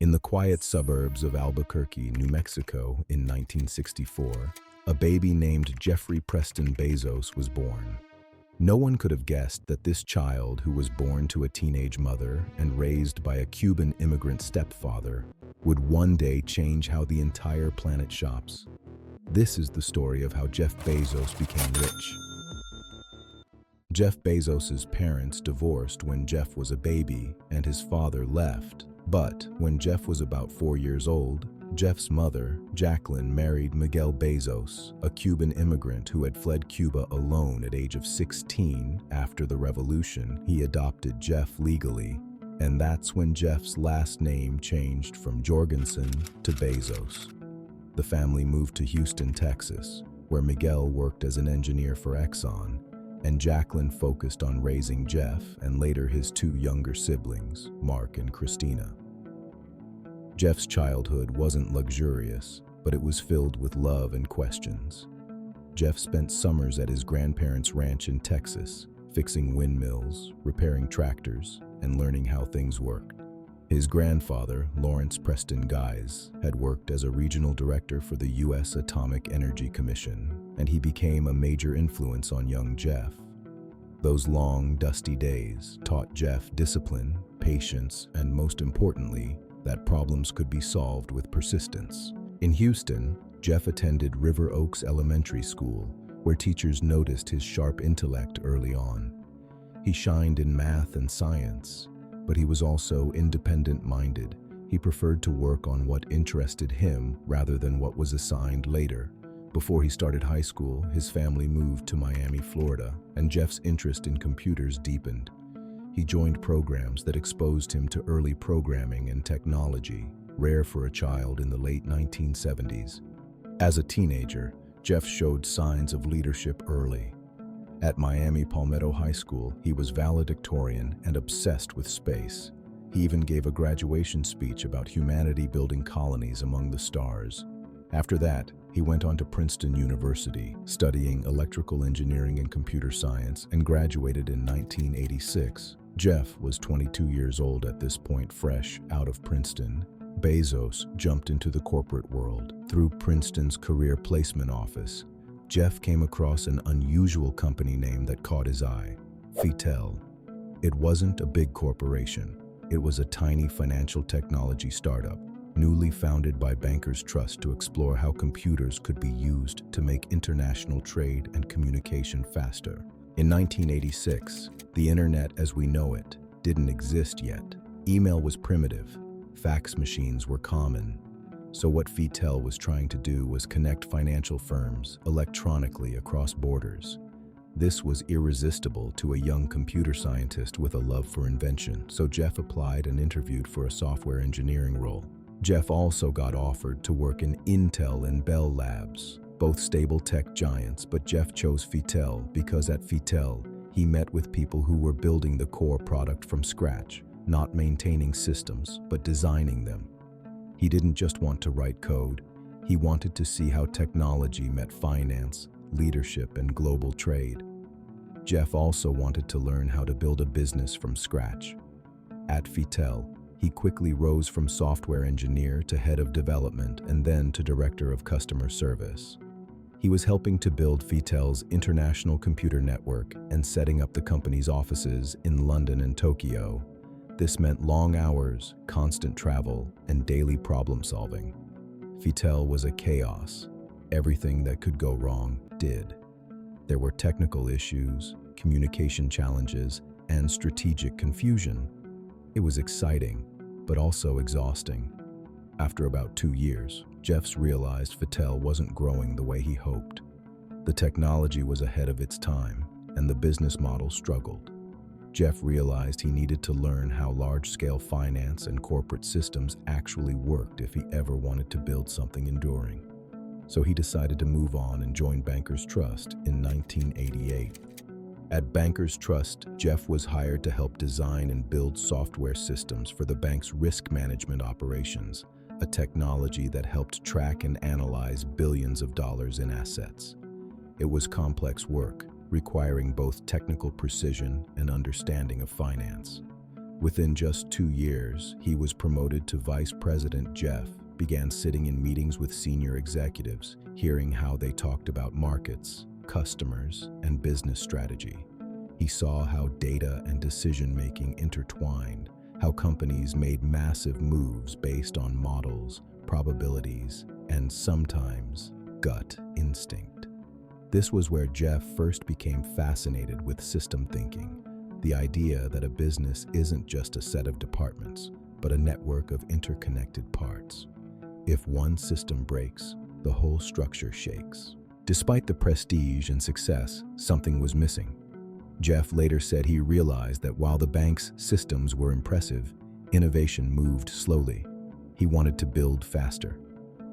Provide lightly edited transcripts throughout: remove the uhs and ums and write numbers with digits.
In the quiet suburbs of Albuquerque, New Mexico in 1964, a baby named Jeffrey Preston Bezos was born. No one could have guessed that this child, who was born to a teenage mother and raised by a Cuban immigrant stepfather, would one day change how the entire planet shops. This is the story of how Jeff Bezos became rich. Jeff Bezos's parents divorced when Jeff was a baby and his father left. But when Jeff was about 4 years old, Jeff's mother, Jacqueline, married Miguel Bezos, a Cuban immigrant who had fled Cuba alone at age of 16 after the revolution. He adopted Jeff legally, and that's when Jeff's last name changed from Jorgensen to Bezos. The family moved to Houston, Texas, where Miguel worked as an engineer for Exxon, and Jacqueline focused on raising Jeff and later his two younger siblings, Mark and Christina. Jeff's childhood wasn't luxurious, but it was filled with love and questions. Jeff spent summers at his grandparents' ranch in Texas, fixing windmills, repairing tractors, and learning how things worked. His grandfather, Lawrence Preston Guise, had worked as a regional director for the U.S. Atomic Energy Commission, and he became a major influence on young Jeff. Those long, dusty days taught Jeff discipline, patience, and most importantly, that problems could be solved with persistence. In Houston, Jeff attended River Oaks Elementary School, where teachers noticed his sharp intellect early on. He shined in math and science, but he was also independent-minded. He preferred to work on what interested him rather than what was assigned later. Before he started high school, his family moved to Miami, Florida, and Jeff's interest in computers deepened. He joined programs that exposed him to early programming and technology, rare for a child in the late 1970s. As a teenager, Jeff showed signs of leadership early. At Miami Palmetto High School, he was valedictorian and obsessed with space. He even gave a graduation speech about humanity building colonies among the stars. After that, he went on to Princeton University, studying electrical engineering and computer science, and graduated in 1986. Jeff was 22 years old at this point, fresh out of Princeton. Bezos jumped into the corporate world. Through Princeton's career placement office, Jeff came across an unusual company name that caught his eye, Feitel. It wasn't a big corporation. It was a tiny financial technology startup, newly founded by Bankers Trust to explore how computers could be used to make international trade and communication faster. In 1986, the internet as we know it didn't exist yet. Email was primitive, fax machines were common. So what Feitel was trying to do was connect financial firms electronically across borders. This was irresistible to a young computer scientist with a love for invention, so Jeff applied and interviewed for a software engineering role. Jeff also got offered to work in Intel and Bell Labs, both stable tech giants, but Jeff chose Feitel because at Feitel, he met with people who were building the core product from scratch, not maintaining systems, but designing them. He didn't just want to write code, he wanted to see how technology met finance, leadership, and global trade. Jeff also wanted to learn how to build a business from scratch. At Feitel, he quickly rose from software engineer to head of development and then to director of customer service. He was helping to build Feitel's international computer network and setting up the company's offices in London and Tokyo. This meant long hours, constant travel, and daily problem solving. Feitel was a chaos. Everything that could go wrong did. There were technical issues, communication challenges, and strategic confusion. It was exciting, but also exhausting. After about 2 years, Jeff realized Feitel wasn't growing the way he hoped. The technology was ahead of its time, and the business model struggled. Jeff realized he needed to learn how large-scale finance and corporate systems actually worked if he ever wanted to build something enduring. So he decided to move on and join Bankers Trust in 1988. At Bankers Trust, Jeff was hired to help design and build software systems for the bank's risk management operations, a technology that helped track and analyze billions of dollars in assets. It was complex work, requiring both technical precision and understanding of finance. Within just 2 years, he was promoted to vice president. Jeff began sitting in meetings with senior executives, hearing how they talked about markets, customers, and business strategy. He saw how data and decision-making intertwined, how companies made massive moves based on models, probabilities, and sometimes gut instinct. This was where Jeff first became fascinated with system thinking, the idea that a business isn't just a set of departments, but a network of interconnected parts. If one system breaks, the whole structure shakes. Despite the prestige and success, something was missing. Jeff later said he realized that while the bank's systems were impressive, innovation moved slowly. He wanted to build faster.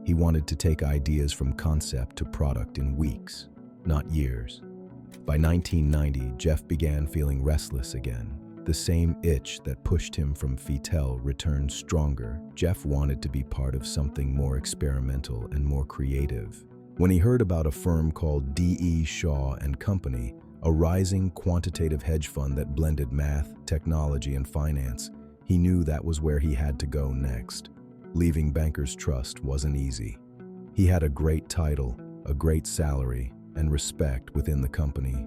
He wanted to take ideas from concept to product in weeks, not years. By 1990, Jeff began feeling restless again. The same itch that pushed him from Fettel returned stronger. Jeff wanted to be part of something more experimental and more creative. When he heard about a firm called D.E. Shaw and Company, a rising quantitative hedge fund that blended math, technology, and finance, he knew that was where he had to go next. Leaving Bankers Trust wasn't easy. He had a great title, a great salary, and respect within the company.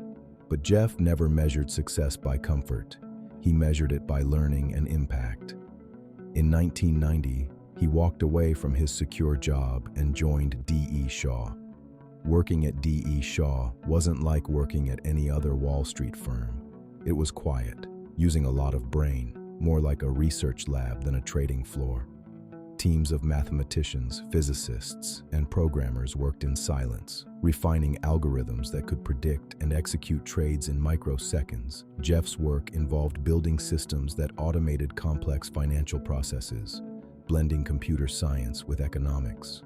But Jeff never measured success by comfort. He measured it by learning and impact. In 1990, he walked away from his secure job and joined D.E. Shaw. Working at D.E. Shaw wasn't like working at any other Wall Street firm. It was quiet, using a lot of brain, more like a research lab than a trading floor. Teams of mathematicians, physicists, and programmers worked in silence, refining algorithms that could predict and execute trades in microseconds. Jeff's work involved building systems that automated complex financial processes, blending computer science with economics.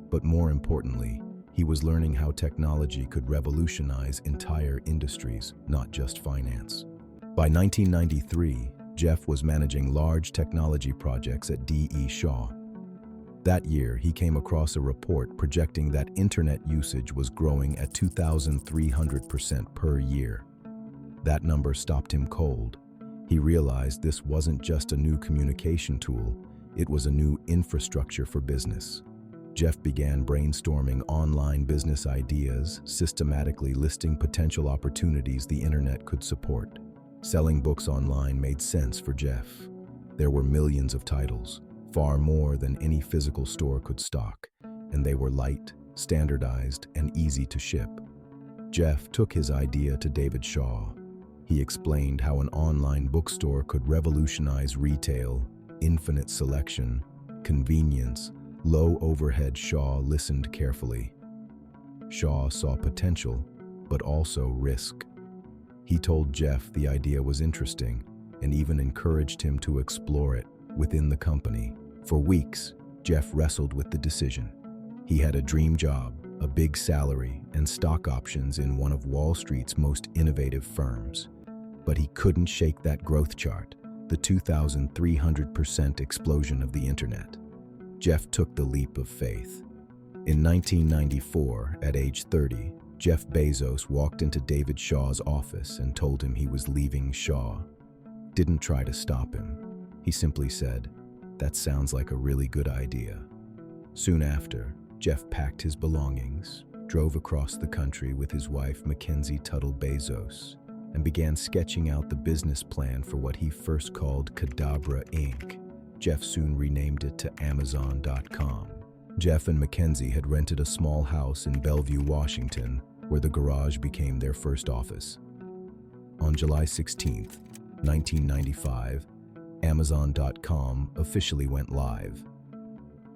But more importantly, he was learning how technology could revolutionize entire industries, not just finance. By 1993, Jeff was managing large technology projects at D.E. Shaw. That year, he came across a report projecting that internet usage was growing at 2,300% per year. That number stopped him cold. He realized this wasn't just a new communication tool, it was a new infrastructure for business. Jeff began brainstorming online business ideas, systematically listing potential opportunities the internet could support. Selling books online made sense for Jeff. There were millions of titles, far more than any physical store could stock, and they were light, standardized, and easy to ship. Jeff took his idea to David Shaw. He explained how an online bookstore could revolutionize retail, infinite selection, convenience, low overhead. Shaw listened carefully. Shaw saw potential, but also risk. He told Jeff the idea was interesting and even encouraged him to explore it within the company. For weeks, Jeff wrestled with the decision. He had a dream job, a big salary, and stock options in one of Wall Street's most innovative firms. But he couldn't shake that growth chart, the 2,300% explosion of the internet. Jeff took the leap of faith. In 1994, at age 30, Jeff Bezos walked into David Shaw's office and told him he was leaving Shaw. Didn't try to stop him. He simply said, "That sounds like a really good idea." Soon after, Jeff packed his belongings, drove across the country with his wife Mackenzie Tuttle Bezos, and began sketching out the business plan for what he first called Cadabra Inc. Jeff soon renamed it to Amazon.com. Jeff and Mackenzie had rented a small house in Bellevue, Washington, where the garage became their first office. On July 16, 1995, Amazon.com officially went live.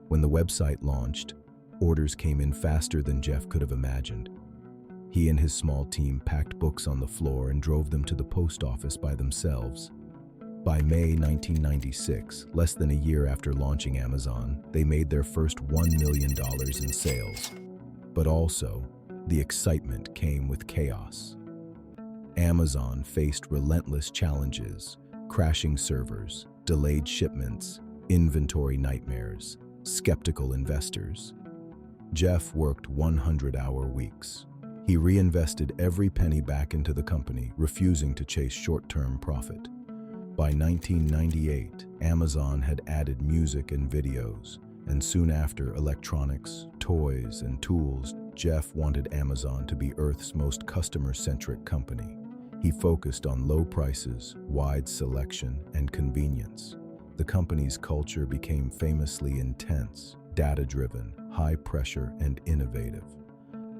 When the website launched, orders came in faster than Jeff could have imagined. He and his small team packed books on the floor and drove them to the post office by themselves. By May 1996, less than a year after launching Amazon, they made their first $1 million in sales. But also, the excitement came with chaos. Amazon faced relentless challenges, crashing servers, delayed shipments, inventory nightmares, skeptical investors. Jeff worked 100-hour weeks. He reinvested every penny back into the company, refusing to chase short-term profit. By 1998, Amazon had added music and videos, and soon after electronics, toys, and tools. Jeff wanted Amazon to be Earth's most customer-centric company. He focused on low prices, wide selection, and convenience. The company's culture became famously intense, data-driven, high-pressure, and innovative.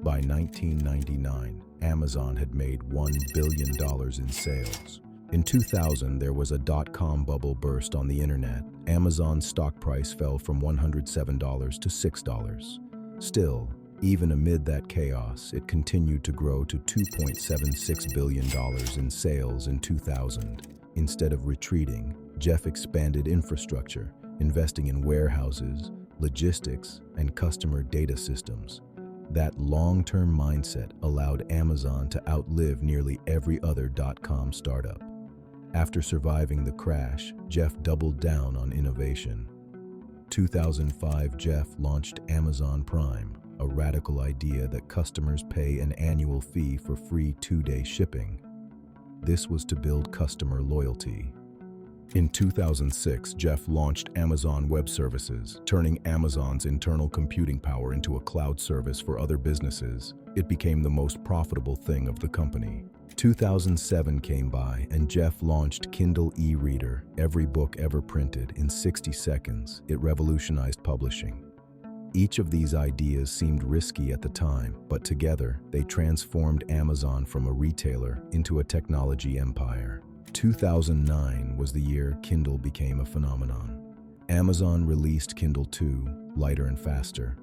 By 1999, Amazon had made $1 billion in sales. In 2000, there was a dot-com bubble burst on the internet. Amazon's stock price fell from $107 to $6. Still, even amid that chaos, it continued to grow to $2.76 billion in sales in 2000. Instead of retreating, Jeff expanded infrastructure, investing in warehouses, logistics, and customer data systems. That long-term mindset allowed Amazon to outlive nearly every other dot-com startup. After surviving the crash, Jeff doubled down on innovation. 2005, Jeff launched Amazon Prime, a radical idea that customers pay an annual fee for free 2-day shipping. This was to build customer loyalty. In 2006, Jeff launched Amazon Web Services, turning Amazon's internal computing power into a cloud service for other businesses. It became the most profitable thing of the company. 2007 came by, and Jeff launched Kindle e-reader, every book ever printed, in 60 seconds. It revolutionized publishing. Each of these ideas seemed risky at the time, but together, they transformed Amazon from a retailer into a technology empire. 2009 was the year Kindle became a phenomenon. Amazon released Kindle 2, lighter and faster,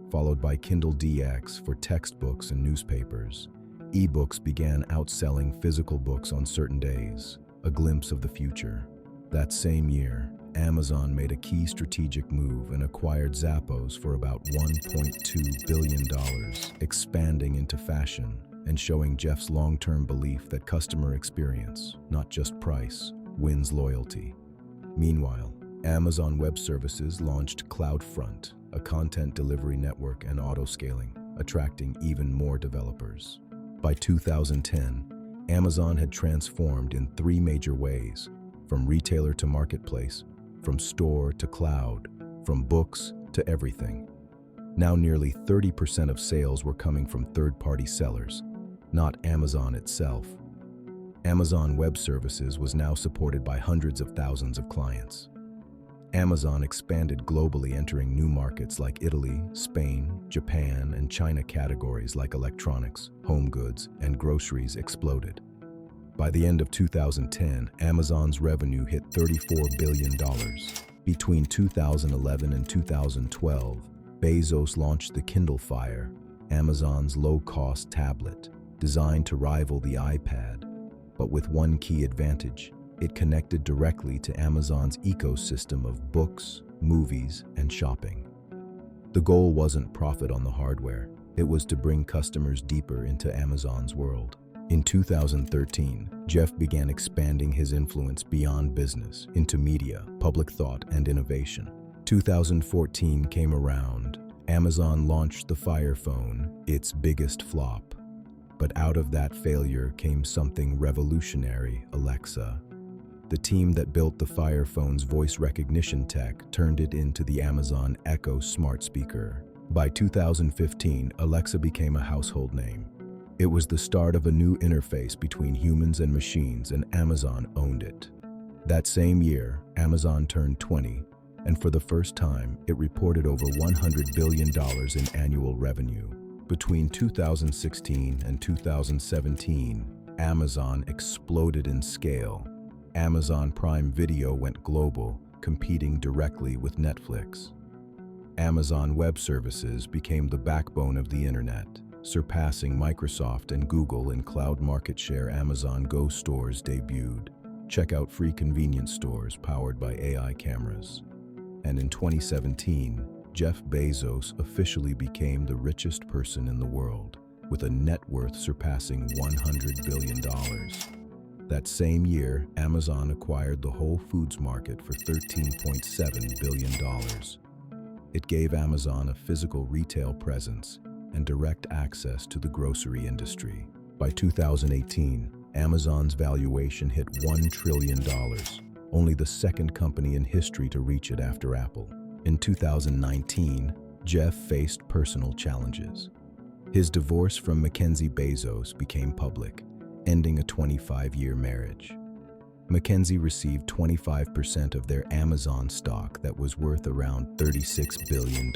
followed by Kindle DX for textbooks and newspapers. E-books began outselling physical books on certain days, a glimpse of the future. That same year, Amazon made a key strategic move and acquired Zappos for about $1.2 billion, expanding into fashion and showing Jeff's long-term belief that customer experience, not just price, wins loyalty. Meanwhile, Amazon Web Services launched CloudFront, a content delivery network and auto-scaling, attracting even more developers. By 2010, Amazon had transformed in 3 major ways: from retailer to marketplace, from store to cloud, from books to everything. Now nearly 30% of sales were coming from third-party sellers, not Amazon itself. Amazon Web Services was now supported by hundreds of thousands of clients. Amazon expanded globally, entering new markets like Italy, Spain, Japan, and China. Categories like electronics, home goods, and groceries exploded. By the end of 2010, Amazon's revenue hit $34 billion. Between 2011 and 2012, Bezos launched the Kindle Fire, Amazon's low-cost tablet, designed to rival the iPad, but with one key advantage: it connected directly to Amazon's ecosystem of books, movies, and shopping. The goal wasn't profit on the hardware, it was to bring customers deeper into Amazon's world. In 2013, Jeff began expanding his influence beyond business into media, public thought, and innovation. 2014 came around. Amazon launched the Fire Phone, its biggest flop. But out of that failure came something revolutionary: Alexa. The team that built the Fire Phone's voice recognition tech turned it into the Amazon Echo smart speaker. By 2015, Alexa became a household name. It was the start of a new interface between humans and machines, and Amazon owned it. That same year, Amazon turned 20, and for the first time, it reported over $100 billion in annual revenue. Between 2016 and 2017, Amazon exploded in scale. Amazon Prime Video went global, competing directly with Netflix. Amazon Web Services became the backbone of the internet, surpassing Microsoft and Google in cloud market share. Amazon Go stores debuted, checkout free convenience stores powered by AI cameras. And in 2017, Jeff Bezos officially became the richest person in the world, with a net worth surpassing $100 billion. That same year, Amazon acquired the Whole Foods market for $13.7 billion. It gave Amazon a physical retail presence and direct access to the grocery industry. By 2018, Amazon's valuation hit $1 trillion, only the second company in history to reach it after Apple. In 2019, Jeff faced personal challenges. His divorce from Mackenzie Bezos became public, ending a 25-year marriage. Mackenzie received 25% of their Amazon stock that was worth around $36 billion.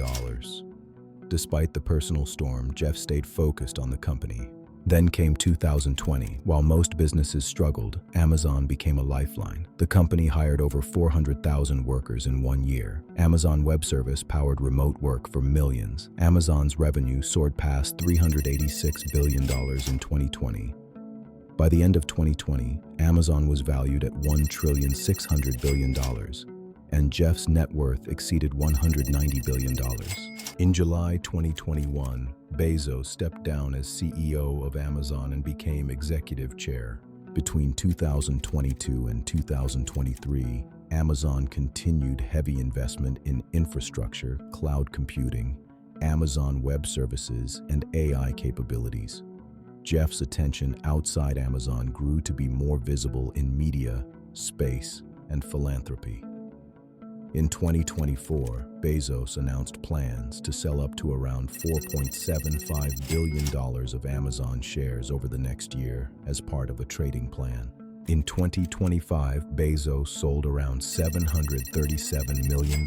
Despite the personal storm, Jeff stayed focused on the company. Then came 2020. While most businesses struggled, Amazon became a lifeline. The company hired over 400,000 workers in 1 year. Amazon Web Service powered remote work for millions. Amazon's revenue soared past $386 billion in 2020. By the end of 2020, Amazon was valued at $1,600 billion, and Jeff's net worth exceeded $190 billion. In July 2021, Bezos stepped down as CEO of Amazon and became executive chair. Between 2022 and 2023, Amazon continued heavy investment in infrastructure, cloud computing, Amazon Web Services, and AI capabilities. Jeff's attention outside Amazon grew to be more visible in media, space, and philanthropy. In 2024, Bezos announced plans to sell up to around $4.75 billion of Amazon shares over the next year as part of a trading plan. In 2025, Bezos sold around $737 million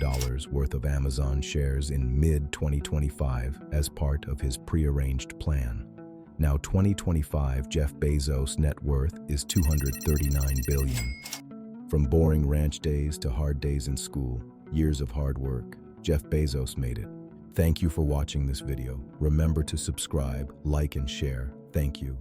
worth of Amazon shares in mid-2025 as part of his prearranged plan. Now 2025, Jeff Bezos' net worth is $239 billion. From boring ranch days to hard days in school, years of hard work, Jeff Bezos made it. Thank you for watching this video. Remember to subscribe, like, and share. Thank you.